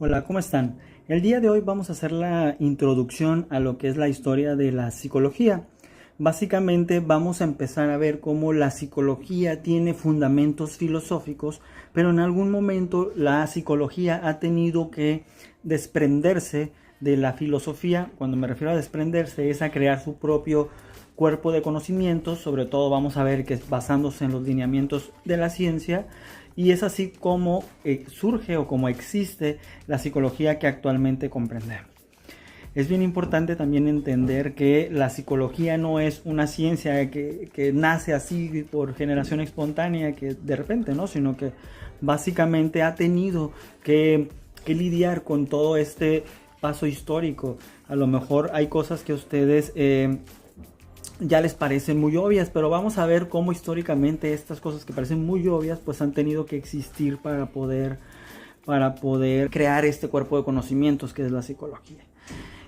Hola, ¿cómo están? El día de hoy vamos a hacer la introducción a lo que es la historia de la psicología. Básicamente vamos a empezar a ver cómo la psicología tiene fundamentos filosóficos, pero en algún momento la psicología ha tenido que desprenderse de la filosofía. Cuando me refiero a desprenderse es a crear su propio cuerpo de conocimientos. Sobre todo vamos a ver que es basándose en los lineamientos de la ciencia, y es así como surge o como existe la psicología que actualmente comprendemos. Es bien importante también entender que la psicología no es una ciencia que nace así por generación espontánea, que de repente, ¿no? Sino que básicamente ha tenido que lidiar con todo este paso histórico. A lo mejor hay cosas que ustedes ya les parecen muy obvias, pero vamos a ver cómo históricamente estas cosas que parecen muy obvias pues han tenido que existir para poder crear este cuerpo de conocimientos que es la psicología.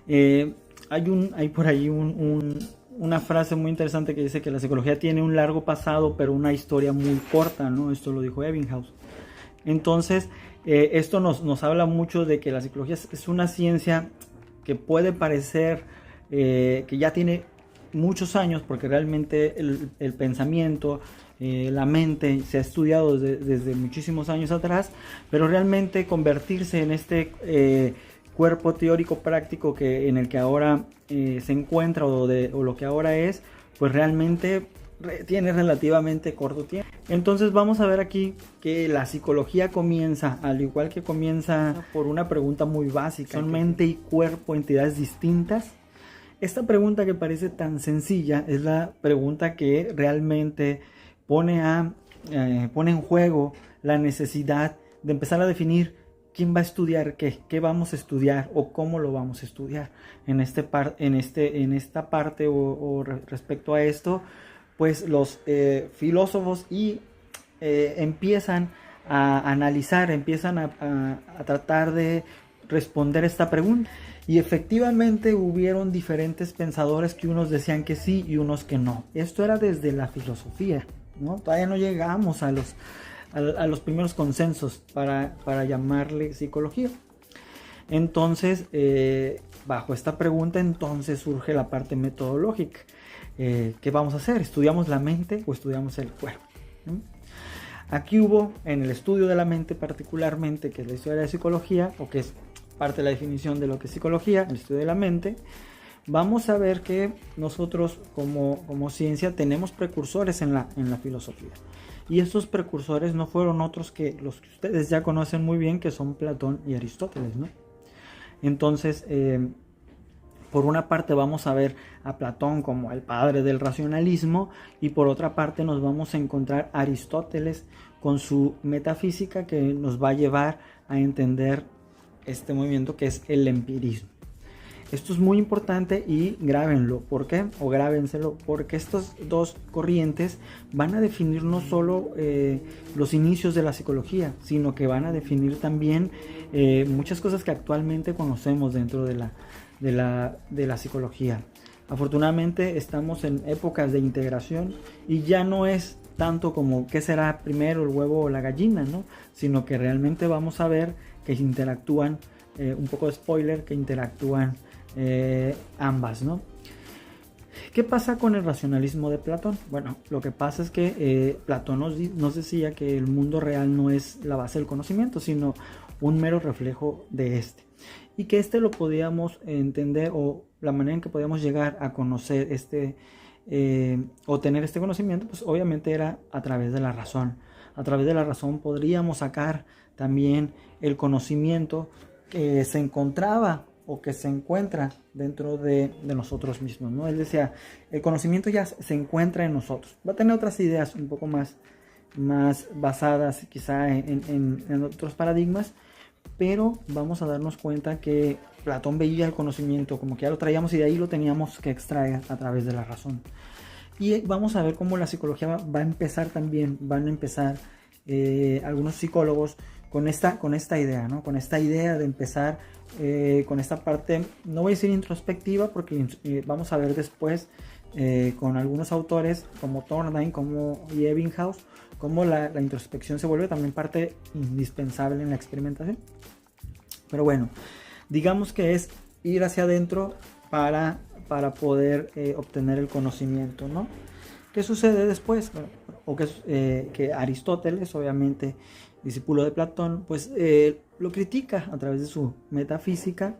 Hay por ahí una frase muy interesante que dice que la psicología tiene un largo pasado pero una historia muy corta, ¿no? Esto lo dijo Ebbinghaus. Entonces esto nos habla mucho de que la psicología es una ciencia que puede parecer que ya tiene muchos años, porque realmente el pensamiento, la mente se ha estudiado desde muchísimos años atrás, pero realmente convertirse en este cuerpo teórico práctico en el que ahora se encuentra o lo que ahora es, pues realmente tiene relativamente corto tiempo. Entonces vamos a ver aquí que la psicología comienza, al igual que comienza por una pregunta muy básica: ¿son mente y cuerpo entidades distintas? Esta pregunta, que parece tan sencilla, es la pregunta que realmente pone en juego la necesidad de empezar a definir quién va a estudiar qué vamos a estudiar o cómo lo vamos a estudiar. En esta parte o respecto a esto, pues los filósofos empiezan a analizar, empiezan a tratar de responder esta pregunta. Y efectivamente hubieron diferentes pensadores, que unos decían que sí y unos que no. Esto era desde la filosofía, ¿no? Todavía no llegamos a los primeros consensos para llamarle psicología. Entonces, bajo esta pregunta, entonces surge la parte metodológica. ¿Qué vamos a hacer? ¿Estudiamos la mente o estudiamos el cuerpo? Aquí hubo, en el estudio de la mente particularmente, que es la historia de la psicología, o que es parte de la definición de lo que es psicología, el estudio de la mente, vamos a ver que nosotros como ciencia tenemos precursores en la filosofía. Y estos precursores no fueron otros que los que ustedes ya conocen muy bien, que son Platón y Aristóteles, ¿no? Entonces, por una parte vamos a ver a Platón como el padre del racionalismo, y por otra parte nos vamos a encontrar a Aristóteles con su metafísica, que nos va a llevar a entender este movimiento que es el empirismo. Esto es muy importante y grábenlo. ¿Por qué? O grábenselo, porque estas dos corrientes van a definir no solo los inicios de la psicología, sino que van a definir también muchas cosas que actualmente conocemos dentro de la psicología. Afortunadamente estamos en épocas de integración y ya no es tanto como qué será primero, el huevo o la gallina, ¿no? Sino que realmente vamos a ver que interactúan, un poco de spoiler, que interactúan ambas, ¿no? ¿Qué pasa con el racionalismo de Platón? Bueno, lo que pasa es que Platón nos decía que el mundo real no es la base del conocimiento, sino un mero reflejo de este. Y que lo podíamos entender, o la manera en que podíamos llegar a conocer o tener este conocimiento, pues obviamente era a través de la razón. A través de la razón podríamos sacar también el conocimiento que se encontraba o que se encuentra dentro de nosotros mismos, ¿no? Él decía, el conocimiento ya se encuentra en nosotros. Va a tener otras ideas un poco más basadas quizá en otros paradigmas, pero vamos a darnos cuenta que Platón veía el conocimiento como que ya lo traíamos y de ahí lo teníamos que extraer a través de la razón. Y vamos a ver cómo la psicología van a empezar algunos psicólogos con esta idea, ¿no? Con esta idea de empezar con esta parte, no voy a decir introspectiva, porque vamos a ver después con algunos autores como Thorndike y Ebbinghaus, cómo la introspección se vuelve también parte indispensable en la experimentación. Pero bueno, digamos que es ir hacia adentro para poder obtener el conocimiento, ¿no? ¿Qué sucede después? Bueno, que Aristóteles, obviamente discípulo de Platón, pues lo critica a través de su metafísica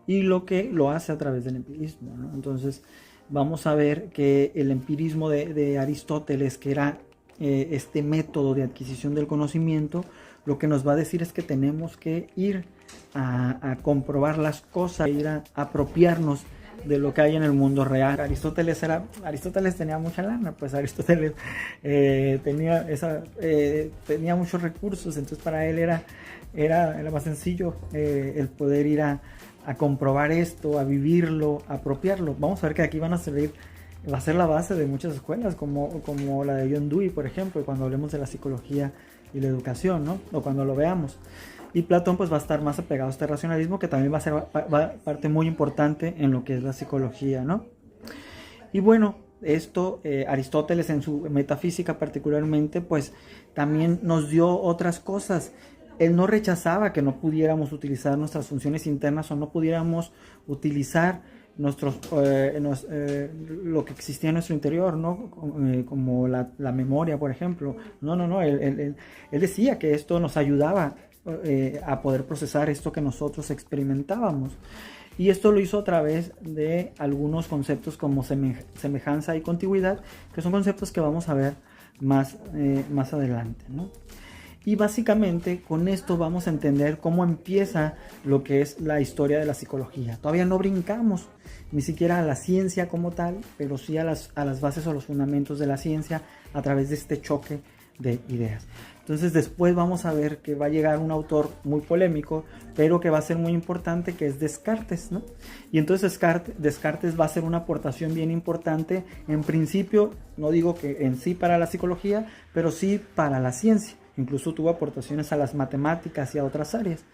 y lo hace a través del empirismo, ¿no? Entonces vamos a ver que el empirismo de Aristóteles, que era este método de adquisición del conocimiento, lo que nos va a decir es que tenemos que ir a comprobar las cosas, ir a apropiarnos de lo que hay en el mundo real. Aristóteles tenía mucha lana, pues Aristóteles tenía muchos recursos, entonces para él era más sencillo el poder ir a comprobar esto, a vivirlo, a apropiarlo. Vamos a ver que aquí va a ser la base de muchas escuelas, como la de John Dewey, por ejemplo, cuando hablemos de la psicología y la educación, ¿no? O cuando lo veamos. Y Platón pues va a estar más apegado a este racionalismo, que también va a ser parte muy importante en lo que es la psicología, ¿no? Y bueno, esto Aristóteles en su metafísica particularmente pues también nos dio otras cosas. Él no rechazaba que no pudiéramos utilizar nuestras funciones internas o no pudiéramos utilizar lo que existía en nuestro interior, ¿no? Como la memoria, por ejemplo. No, él decía que esto nos ayudaba a poder procesar esto que nosotros experimentábamos. Y esto lo hizo a través de algunos conceptos como semejanza y contigüidad, que son conceptos que vamos a ver más adelante, ¿no? Y básicamente con esto vamos a entender cómo empieza lo que es la historia de la psicología. Todavía no brincamos ni siquiera a la ciencia como tal, pero sí a las bases o los fundamentos de la ciencia a través de este choque de ideas. Entonces después vamos a ver que va a llegar un autor muy polémico, pero que va a ser muy importante, que es Descartes, ¿no? Y entonces Descartes va a ser una aportación bien importante, en principio, no digo que en sí para la psicología, pero sí para la ciencia. Incluso tuvo aportaciones a las matemáticas y a otras áreas.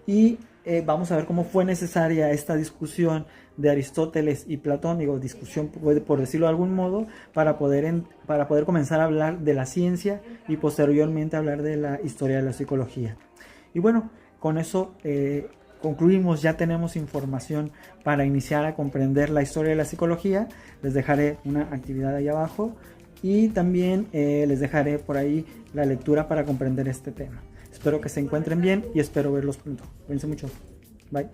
Y vamos a ver cómo fue necesaria esta discusión de Aristóteles y Platón, digo, discusión por decirlo de algún modo, para poder comenzar a hablar de la ciencia y posteriormente hablar de la historia de la psicología. Y bueno, con eso concluimos, ya tenemos información para iniciar a comprender la historia de la psicología. Les dejaré una actividad ahí abajo y también les dejaré por ahí la lectura para comprender este tema. Espero que se encuentren bien y espero verlos pronto. Cuídense mucho. Bye.